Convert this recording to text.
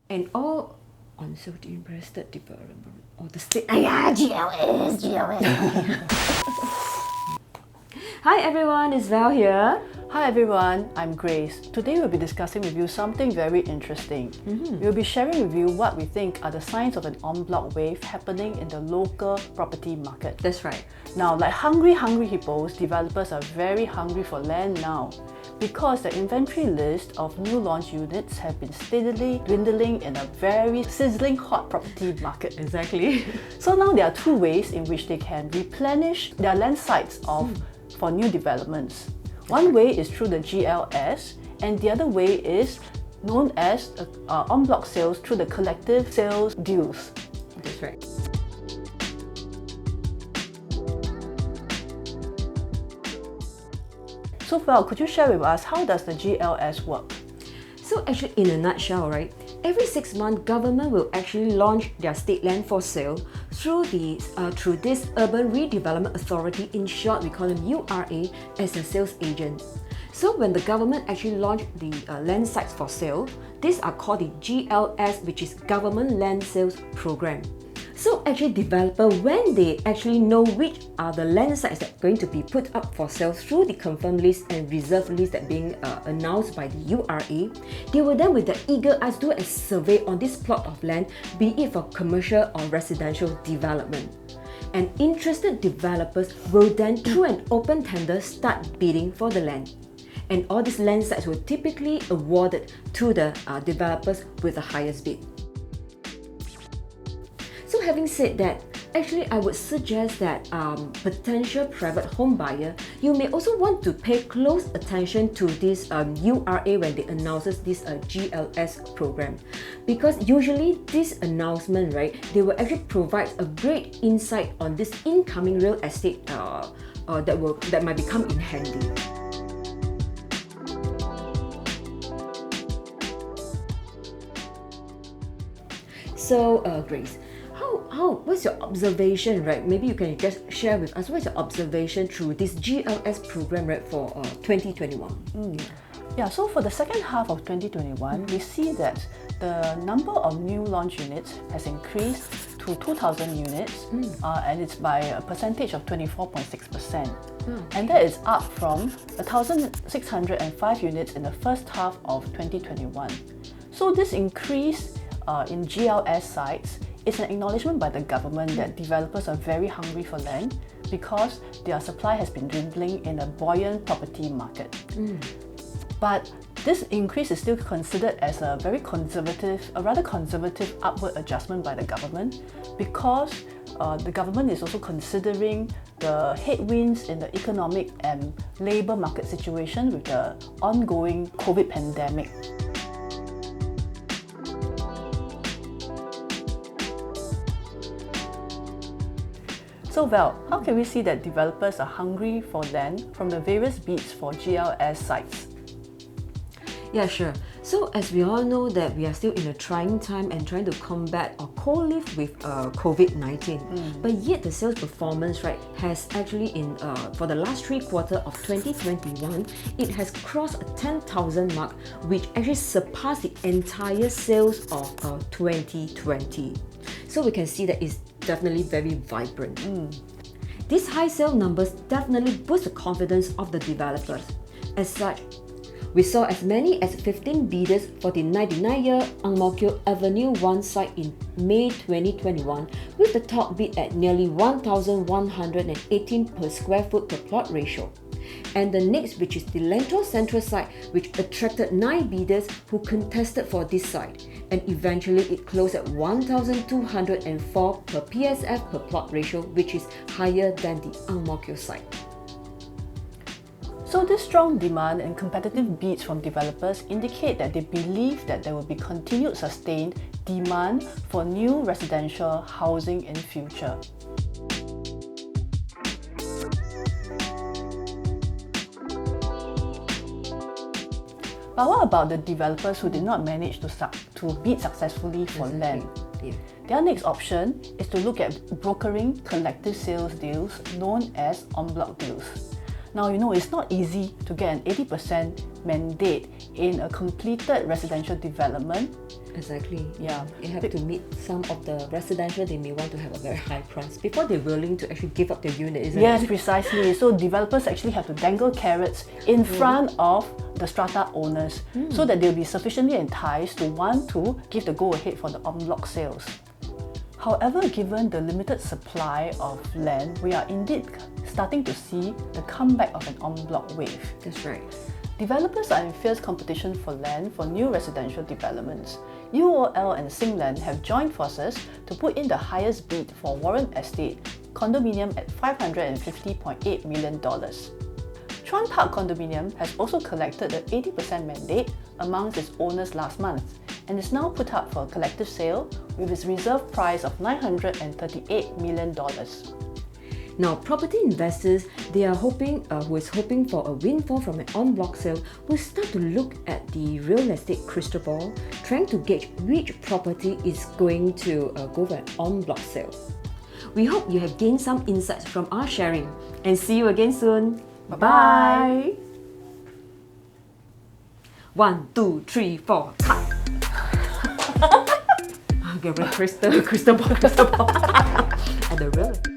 and all on so the interested developer or the state. GLS. Hi everyone, it's Vel here. Hi everyone, I'm Grace. Today we'll be discussing with you something very interesting. We'll be sharing with you what we think are the signs of an en bloc wave happening in the local property market. That's right. Now, like hungry hippos, developers are very hungry for land now because the inventory list of new launch units have been steadily dwindling in a very sizzling hot property market. Exactly. So now there are two ways in which they can replenish their land sites for new developments. One way is through the GLS, and the other way is known as en bloc sales through the collective sales deals. That's right. So Vel, could you share with us how does the GLS work? So actually, in a nutshell, right, every 6 months, government will actually launch their state land for sale through this Urban Redevelopment Authority, in short we call them URA, as a sales agent. So when the government actually launch the land sites for sale, these are called the GLS, which is Government Land Sales Program. So actually developer, when they actually know which are the land sites that are going to be put up for sale through the confirmed list and reserve list that being announced by the URA, they will then with their eager eyes do a survey on this plot of land, be it for commercial or residential development. And interested developers will then through an open tender start bidding for the land. And all these land sites were typically awarded to the developers with the highest bid. So having said that, actually I would suggest that potential private home buyer, you may also want to pay close attention to this URA when they announces this GLS program, because usually this announcement, right, they will actually provide a great insight on this incoming real estate that might become in handy. So Grace, what's your observation, right? Maybe you can just share with us what's your observation through this GLS program, right, for 2021? Yeah, so for the second half of 2021, we see that the number of new launch units has increased to 2,000 units, and it's by a percentage of 24.6%. And that is up from 1,605 units in the first half of 2021. So this increase in GLS sites is an acknowledgement by the government that developers are very hungry for land because their supply has been dwindling in a buoyant property market. But this increase is still considered as a rather conservative upward adjustment by the government, because the government is also considering the headwinds in the economic and labour market situation with the ongoing COVID pandemic. So Vel, how can we see that developers are hungry for land from the various bids for GLS sites? Yeah, sure. So as we all know that we are still in a trying time and trying to combat or co-live with COVID-19. But yet the sales performance, right, has actually for the last 3 quarters of 2021, it has crossed a 10,000 mark, which actually surpassed the entire sales of 2020. So we can see that it's definitely very vibrant. These high sale numbers definitely boost the confidence of the developers. As such, we saw as many as 15 bidders for the 99-year Ang Mo Kio Avenue 1 site in May 2021, with the top bid at nearly 1,118 per square foot per plot ratio. And the next, which is the Lentor Central site, which attracted 9 bidders who contested for this site, and eventually it closed at 1,204 per PSF per plot ratio, which is higher than the Ang Mo Kio site. So this strong demand and competitive bids from developers indicate that they believe that there will be continued sustained demand for new residential housing in future. But what about the developers who did not manage to bid successfully for land? Their next option is to look at brokering collective sales deals known as en bloc deals. Now, it's not easy to get an 80% mandate in a completed residential development. Exactly. Yeah. You have to meet some of the residential, they may want to have a very high price before they're willing to actually give up their unit, isn't Yes, it? precisely. So developers actually have to dangle carrots in front of the strata owners so that they'll be sufficiently enticed to want to give the go-ahead for the en bloc sales. However, given the limited supply of land, we are indeed starting to see the comeback of an en bloc wave. That's right. Developers are in fierce competition for land for new residential developments. UOL and Singland have joined forces to put in the highest bid for Warren Estate condominium at $550.8 million. Chuan Park Condominium has also collected the 80% mandate amongst its owners last month and is now put up for a collective sale with its reserve price of $938 million. Now, property investors, they are hoping, who is hoping for a windfall from an en bloc sale, will start to look at the real estate crystal ball, trying to gauge which property is going to go for an en bloc sale. We hope you have gained some insights from our sharing, and see you again soon. Bye-bye. 1, 2, 3, 4, cut. Okay, crystal ball. At the real.